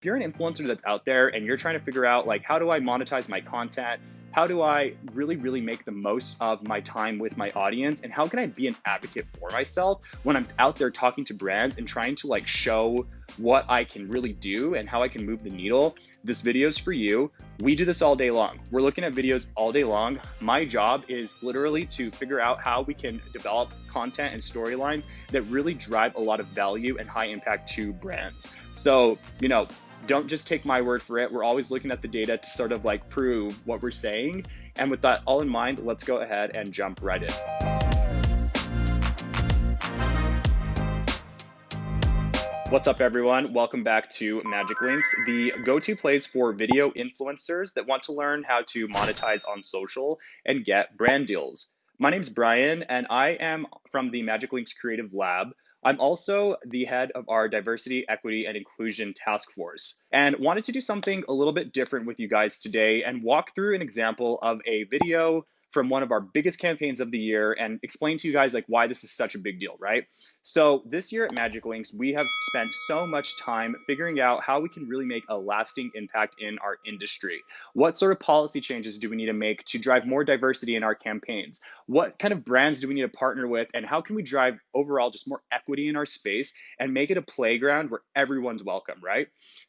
If you're an influencer that's out there and you're trying to figure out like, how do I monetize my content? How do I really make the most of my time with my audience? And how can I be an advocate for myself when I'm out there talking to brands and trying to like show what I can really do and how I can move the needle? This video is for you. We do this all day long. We're looking at videos all day long. My job is literally to figure out how we can develop content and storylines that really drive a lot of value and high impact to brands. So, don't just take my word for it. We're always looking at the data to sort of like prove what we're saying. And with that all in mind, let's go ahead and jump right in. What's up, everyone? Welcome back to Magic Links, the go-to place for video influencers that want to learn how to monetize on social and get brand deals. My name's Brian, and I am from the Magic Links Creative Lab. I'm also the head of our Diversity, Equity, and Inclusion Task Force, and wanted to do something a little bit different with you guys today and walk through an example of a video from one of our biggest campaigns of the year and explain to you guys like why this is such a big deal, right? So this year at Magic Links, we have spent so much time figuring out how we can really make a lasting impact in our industry. What sort of policy changes do we need to make to drive more diversity in our campaigns? What kind of brands do we need to partner with? And how can we drive overall just more equity in our space and make it a playground where everyone's welcome, right?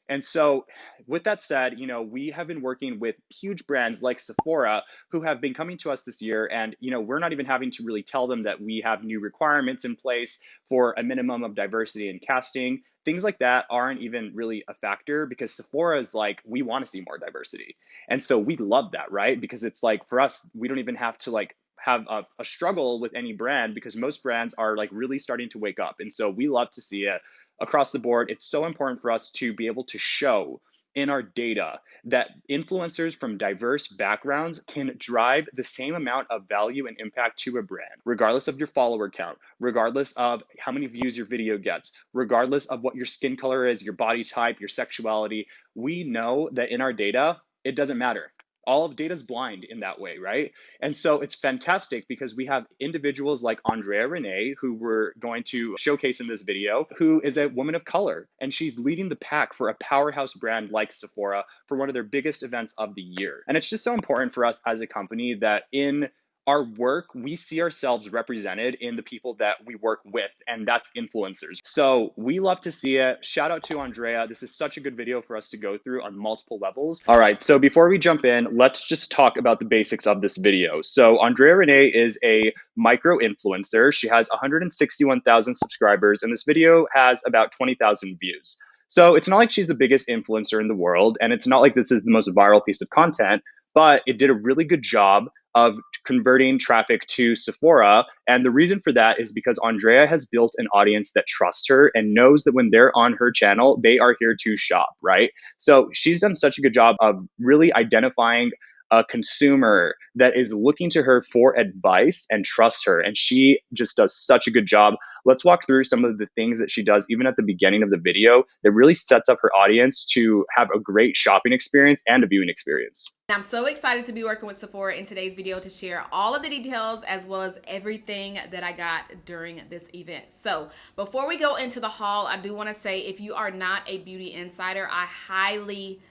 And so with that said, we have been working with huge brands like Sephora who have been coming to us this year. And, we're not even having to really tell them that we have new requirements in place for a minimum of diversity in casting. Things like that aren't even really a factor because Sephora is like, we want to see more diversity. And so we love that, right? Because it's like, for us, we don't even have to like have a struggle with any brand because most brands are like really starting to wake up. And so we love to see it across the board. It's so important for us to be able to show in our data that influencers from diverse backgrounds can drive the same amount of value and impact to a brand, regardless of your follower count, regardless of how many views your video gets, regardless of what your skin color is, your body type, your sexuality. We know that in our data, it doesn't matter. All of data is blind in that way, right? And so it's fantastic because we have individuals like Andrea Renee, who we're going to showcase in this video, who is a woman of color, and she's leading the pack for a powerhouse brand like Sephora for one of their biggest events of the year. And it's just so important for us as a company that in our work, we see ourselves represented in the people that we work with, and that's influencers. So we love to see it. Shout out to Andrea. This is such a good video for us to go through on multiple levels. All right, so before we jump in, let's just talk about the basics of this video. So Andrea Renee is a micro influencer. She has 161,000 subscribers, and this video has about 20,000 views. So it's not like she's the biggest influencer in the world, and it's not like this is the most viral piece of content, but it did a really good job of converting traffic to Sephora. And the reason for that is because Andrea has built an audience that trusts her and knows that when they're on her channel, they are here to shop, right? So she's done such a good job of really identifying a consumer that is looking to her for advice and trust her. And she just does such a good job. Let's walk through some of the things that she does even at the beginning of the video that really sets up her audience to have a great shopping experience and a viewing experience. I'm so excited to be working with Sephora in today's video to share all of the details as well as everything that I got during this event. So before we go into the haul, I do want to say if you are not a beauty insider, I highly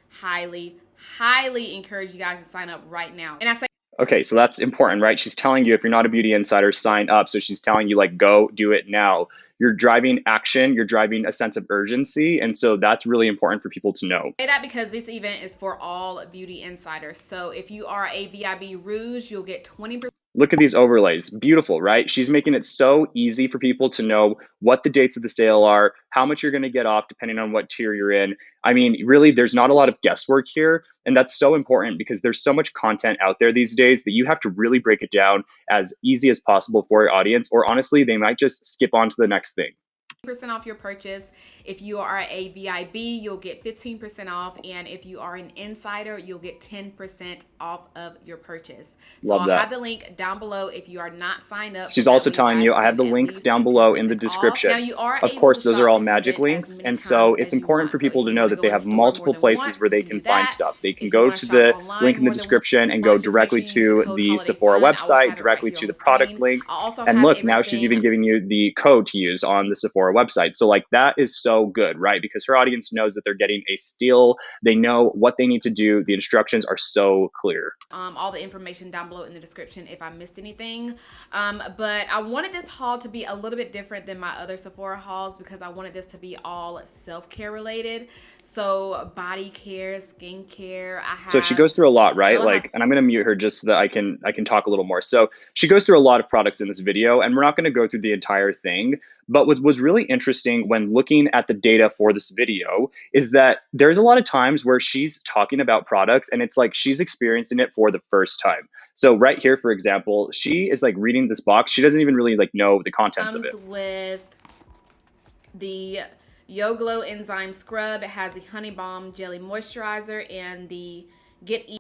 encourage you guys to sign up right now. And I say, okay, so that's important, right? She's telling you if you're not a beauty insider, sign up. So she's telling you like, go do it now. You're driving action, you're driving a sense of urgency. And so that's really important for people to know. I say that because this event is for all beauty insiders. So if you are a VIB Rouge, you'll get 20%. Look at these overlays. Beautiful, right? She's making it so easy for people to know what the dates of the sale are, how much you're going to get off depending on what tier you're in. I mean, really, there's not a lot of guesswork here. And that's so important because there's so much content out there these days that you have to really break it down as easy as possible for your audience. Or honestly, they might just skip on to the next thing. % off your purchase. If you are a VIB, you'll get 15% off, and if you are an insider, you'll get 10% off of your purchase. Love so that. I'll have the link down below if you are not signed up. She's also telling you, I have the links down below in the description. Now you are of course, those are all Magic Links, and so it's important for people to know that they have multiple places where they can find stuff. They can go to the link in the description and go directly to the Sephora website, directly to the product links. And look, now she's even giving you the code to use on the Sephora Sephora website. So like that is so good, right? Because her audience knows that they're getting a steal. They know what they need to do. The instructions are so clear. All the information down below in the description if I missed anything. But I wanted this haul to be a little bit different than my other Sephora hauls because I wanted this to be all self-care related. So body care, skincare. So she goes through a lot, right? Like, and I'm going to mute her just so that I can talk a little more. So she goes through a lot of products in this video, and we're not going to go through the entire thing. But what was really interesting when looking at the data for this video is that there's a lot of times where she's talking about products and it's like she's experiencing it for the first time. So right here, for example, she is like reading this box. She doesn't even really like know the contents of it. With the Yo Glow Enzyme Scrub, it has the Honey Balm Jelly Moisturizer and the Get E.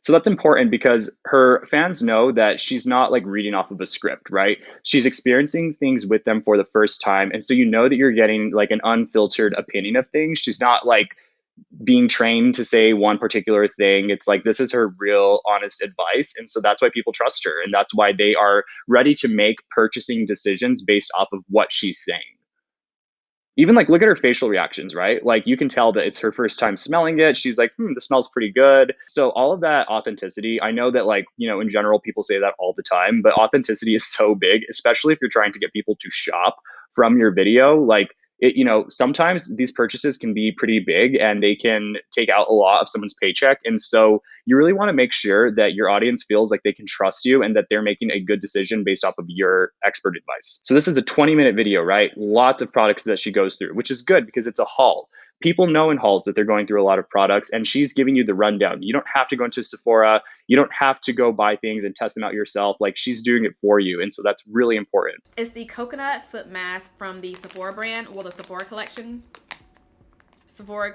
So that's important because her fans know that she's not like reading off of a script, right? She's experiencing things with them for the first time. And so you know that you're getting like an unfiltered opinion of things. She's not like being trained to say one particular thing. It's like this is her real honest advice. And so that's why people trust her. And that's why they are ready to make purchasing decisions based off of what she's saying. Even like look at her facial reactions, right? Like you can tell that it's her first time smelling it. She's like, this smells pretty good. So all of that authenticity, I know that like, in general, people say that all the time, but authenticity is so big, especially if you're trying to get people to shop from your video. Like sometimes these purchases can be pretty big and they can take out a lot of someone's paycheck. And so you really want to make sure that your audience feels like they can trust you and that they're making a good decision based off of your expert advice. So this is a 20-minute video, right? Lots of products that she goes through, which is good because it's a haul. People know in hauls that they're going through a lot of products and she's giving you the rundown. You don't have to go into Sephora. You don't have to go buy things and test them out yourself. Like she's doing it for you. And so that's really important. It's the coconut foot mask from the Sephora brand. Well, the Sephora collection. Sephora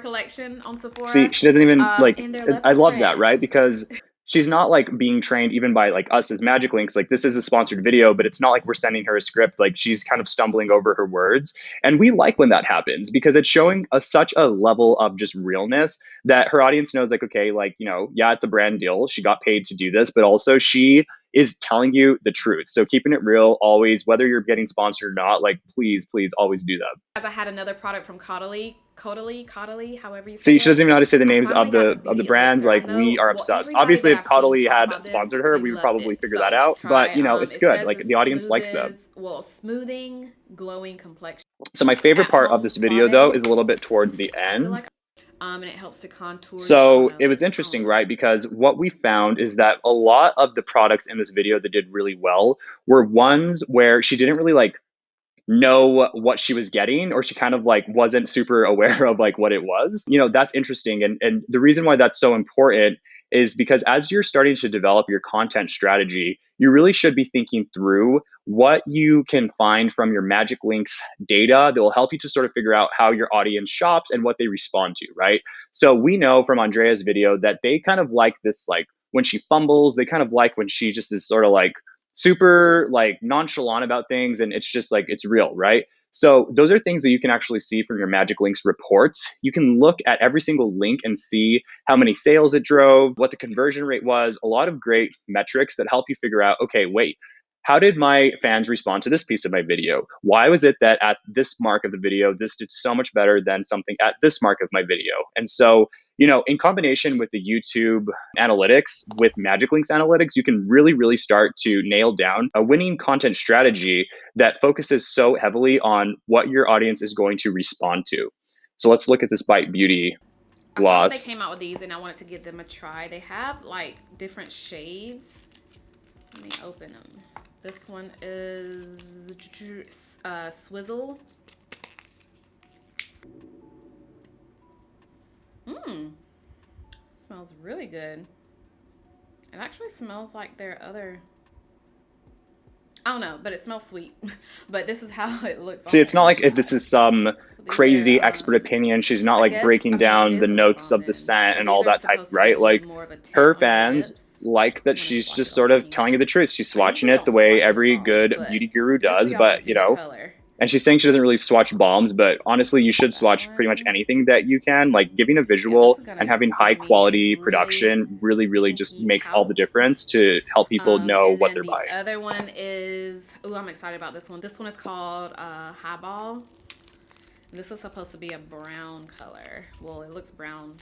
collection on Sephora. See, she doesn't even I love that, right? Because she's not like being trained even by like us as Magic Links. Like this is a sponsored video, but it's not like we're sending her a script. Like she's kind of stumbling over her words. And we like when that happens because it's showing such a level of just realness that her audience knows like, okay, like, yeah, it's a brand deal. She got paid to do this, but also she is telling you the truth. So keeping it real always, whether you're getting sponsored or not, like please always do that. As I had another product from Caudalie, however you say See, she doesn't even know how to say the names of the brands. Like we are obsessed. Obviously, if Caudalie had sponsored her, we would probably figure that out. But it's good. Like the audience likes them. Well, smoothing, glowing complexion. So my favorite part of this video though is a little bit towards the end. And it helps to contour. So it was interesting, right? Because what we found is that a lot of the products in this video that did really well were ones where she didn't really like know what she was getting, or she kind of like wasn't super aware of like what it was. That's interesting. And the reason why that's so important is because as you're starting to develop your content strategy, you really should be thinking through what you can find from your Magic Links data that will help you to sort of figure out how your audience shops and what they respond to, right? So we know from Andrea's video that they kind of like this, like when she fumbles, they kind of like when she just is sort of like super like nonchalant about things and it's just like it's real, right? So those are things that you can actually see from your Magic Links reports. You can look at every single link and see how many sales it drove, what the conversion rate was, a lot of great metrics that help you figure out, okay, wait, how did my fans respond to this piece of my video? Why was it that at this mark of the video, this did so much better than something at this mark of my video? And so, in combination with the YouTube analytics, with Magic Links analytics, you can really start to nail down a winning content strategy that focuses so heavily on what your audience is going to respond to. So let's look at this Bite Beauty gloss. They came out with these and I wanted to give them a try. They have like different shades. Let me open them. This one is Swizzle. Smells really good. It actually smells like their other, I don't know, but it smells sweet. But this is how it looks. See, it's not like if this is some crazy expert opinion. She's not like breaking down the notes of the scent and all that type, right? Like her fans like that she's just sort of telling you the truth. She's swatching it the way every good beauty guru does, but And she's saying she doesn't really swatch bombs, but honestly, you should That swatch pretty much one. anything that you can. Like giving a Yeah, this visual is and gonna having high give me a quality really production really just pinky makes all the pout. difference to help people know And what then they're the buying. other one is, oh, I'm excited about this one. This one is called Highball. This is supposed to be a brown color. Well, it looks brown.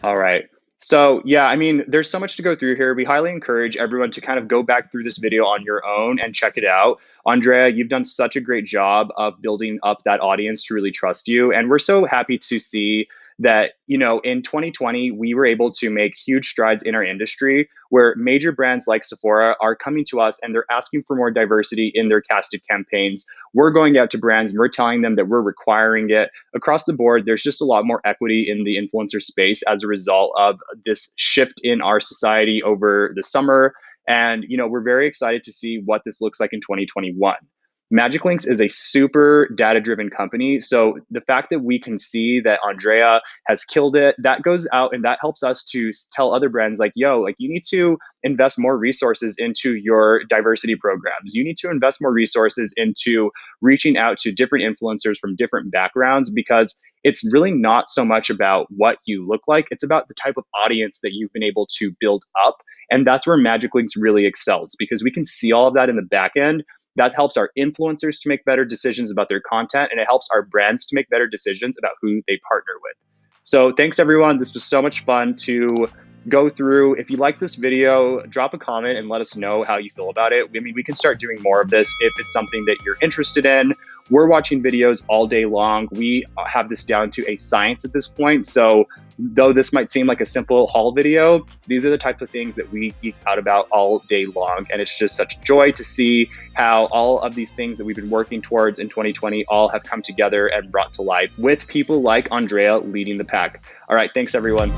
All right. So yeah, I mean, there's so much to go through here. We highly encourage everyone to kind of go back through this video on your own and check it out. Andrea, you've done such a great job of building up that audience to really trust you. And we're so happy to see that, in 2020, we were able to make huge strides in our industry where major brands like Sephora are coming to us and they're asking for more diversity in their casted campaigns. We're going out to brands and we're telling them that we're requiring it across the board. There's just a lot more equity in the influencer space as a result of this shift in our society over the summer. And, we're very excited to see what this looks like in 2021. Magic Links is a super data driven company. So the fact that we can see that Andrea has killed it, that goes out and that helps us to tell other brands like, yo, like you need to invest more resources into your diversity programs. You need to invest more resources into reaching out to different influencers from different backgrounds because it's really not so much about what you look like. It's about the type of audience that you've been able to build up. And that's where Magic Links really excels because we can see all of that in the back end. That helps our influencers to make better decisions about their content, and it helps our brands to make better decisions about who they partner with. So thanks everyone. This was so much fun to go through. If you like this video, drop a comment and let us know how you feel about it. I mean, we can start doing more of this if it's something that you're interested in. We're watching videos all day long. We have this down to a science at this point. So though this might seem like a simple haul video, these are the types of things that we geek out about all day long. And it's just such joy to see how all of these things that we've been working towards in 2020 all have come together and brought to life with people like Andrea leading the pack. All right, thanks everyone.